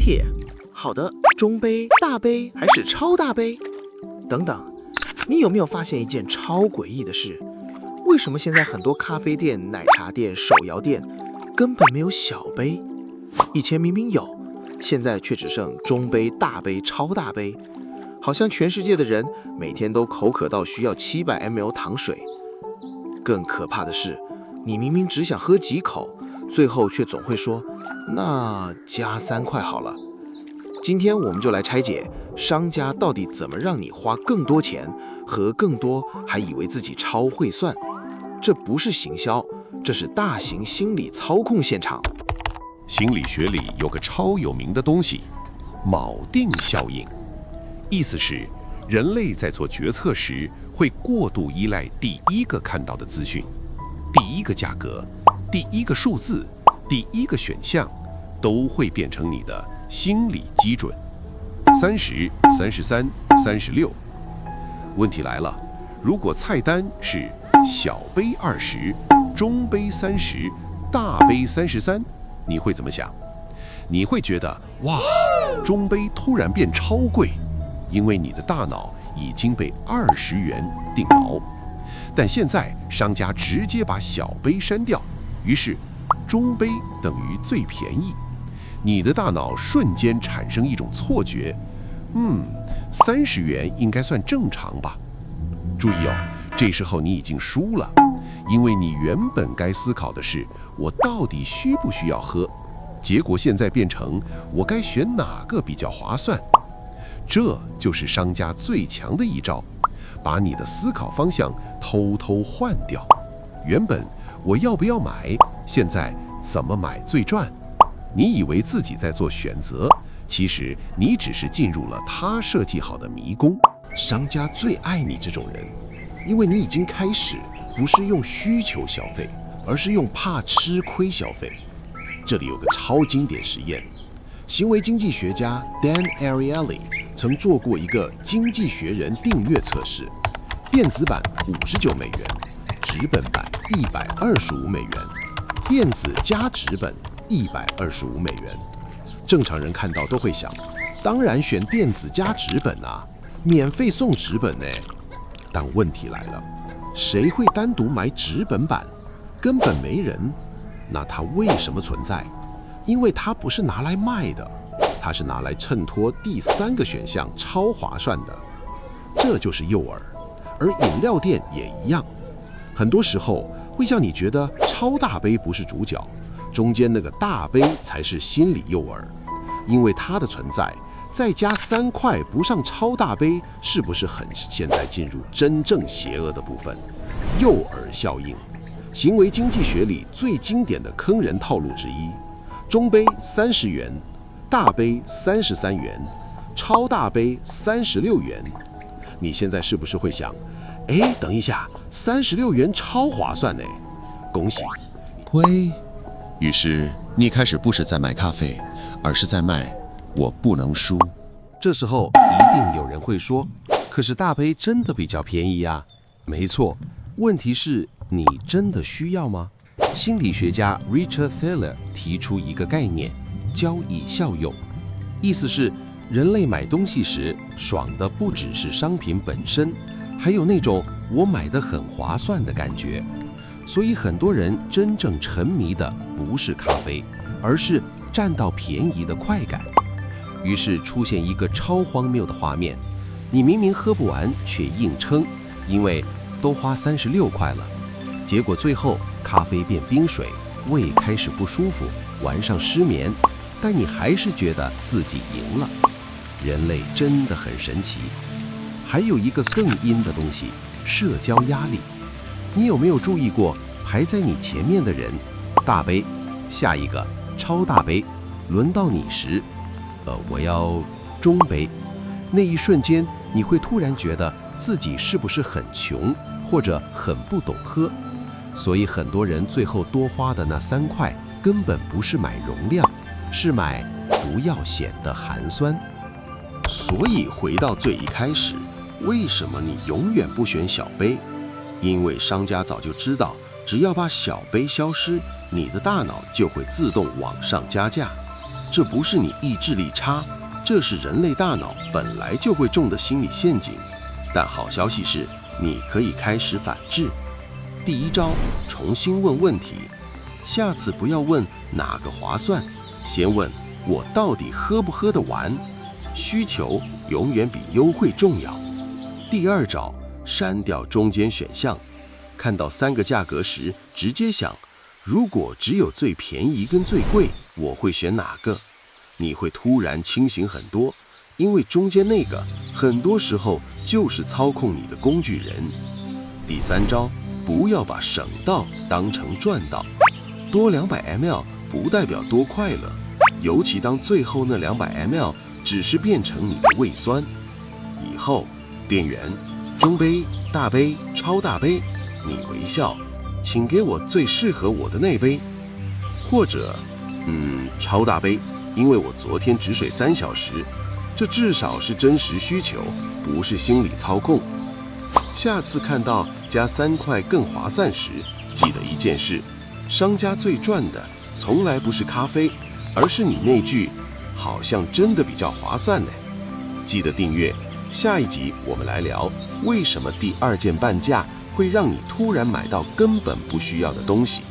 铁。好的，中杯、大杯还是超大杯？等等，你有没有发现一件超诡异的事？为什么现在很多咖啡店、奶茶店、手摇店根本没有小杯？以前明明有，现在却只剩中杯、大杯、超大杯。好像全世界的人每天都口渴到需要700ml 糖水。更可怕的是，你明明只想喝几口，最后却总会说，那加3块好了。今天我们就来拆解商家到底怎么让你花更多钱，喝更多，还以为自己超会算。这不是行销，这是大型心理操控现场。心理学里有个超有名的东西，锚定效应。意思是，人类在做决策时会过度依赖第一个看到的资讯，第一个价格、第一个数字、第一个选项，都会变成你的心理基准。30、33、36。问题来了，如果菜单是小杯20、中杯30、大杯33，你会怎么想？你会觉得哇，中杯突然变超贵，因为你的大脑已经被20元定锚。但现在商家直接把小杯删掉，于是中杯等于最便宜。你的大脑瞬间产生一种错觉，30元应该算正常吧？注意哦，这时候你已经输了，因为你原本该思考的是我到底需不需要喝，结果现在变成我该选哪个比较划算。这就是商家最强的一招，把你的思考方向偷偷换掉。原本我要不要买，现在怎么买最赚？你以为自己在做选择，其实你只是进入了他设计好的迷宫。商家最爱你这种人，因为你已经开始不是用需求消费，而是用怕吃亏消费。这里有个超经典实验，行为经济学家 Dan Ariely 曾做过一个经济学人订阅测试，电子版59美元，纸本版125美元，电子加纸本125美元。正常人看到都会想，当然选电子加纸本啊，免费送纸本呢。但问题来了，谁会单独买纸本版？根本没人。那它为什么存在？因为它不是拿来卖的，它是拿来衬托第3个选项超划算的。这就是诱饵。而饮料店也一样，很多时候会让你觉得超大杯不是主角，中间那个大杯才是心理诱饵。因为它的存在，再加3块不上超大杯，是不是很现在进入真正邪恶的部分？诱饵效应，行为经济学里最经典的坑人套路之一。中杯30元，大杯33元，超大杯36元。你现在是不是会想，等一下，36元超划算呢？恭喜！喂，于是你开始不是在卖咖啡，而是在卖我不能输。这时候一定有人会说，可是大杯真的比较便宜呀。没错，问题是你真的需要吗？心理学家 Richard Thaler 提出一个概念，交易效用，意思是人类买东西时爽的不只是商品本身，还有那种我买得很划算的感觉。所以很多人真正沉迷的不是咖啡，而是占到便宜的快感。于是出现一个超荒谬的画面，你明明喝不完却硬撑，因为都花36块了。结果最后咖啡变冰水，胃开始不舒服，晚上失眠，但你还是觉得自己赢了。人类真的很神奇。还有一个更阴的东西，社交压力。你有没有注意过，排在你前面的人，大杯，下一个超大杯，轮到你时，我要中杯。那一瞬间，你会突然觉得自己是不是很穷，或者很不懂喝。所以很多人最后多花的那3块，根本不是买容量，是买不要显得寒酸。所以回到最一开始，为什么你永远不选小杯？因为商家早就知道，只要把小杯消失，你的大脑就会自动往上加价。这不是你意志力差，这是人类大脑本来就会中的心理陷阱。但好消息是，你可以开始反制。第一招，重新问问题，下次不要问哪个划算，先问我到底喝不喝得完。需求永远比优惠重要。第二招，删掉中间选项，看到3个价格时，直接想，如果只有最便宜跟最贵，我会选哪个？你会突然清醒很多，因为中间那个很多时候就是操控你的工具人。第三招，不要把省到当成赚到，多200 ml 不代表多快乐，尤其当最后那200 ml 只是变成你的胃酸。以后，店员，中杯、大杯、超大杯，你微笑，请给我最适合我的那杯，或者，超大杯，因为我昨天只睡3小时，这至少是真实需求，不是心理操控。下次看到加3块更划算时，记得一件事：商家最赚的从来不是咖啡，而是你那句“好像真的比较划算呢”。记得订阅，下一集我们来聊为什么第2件半价会让你突然买到根本不需要的东西。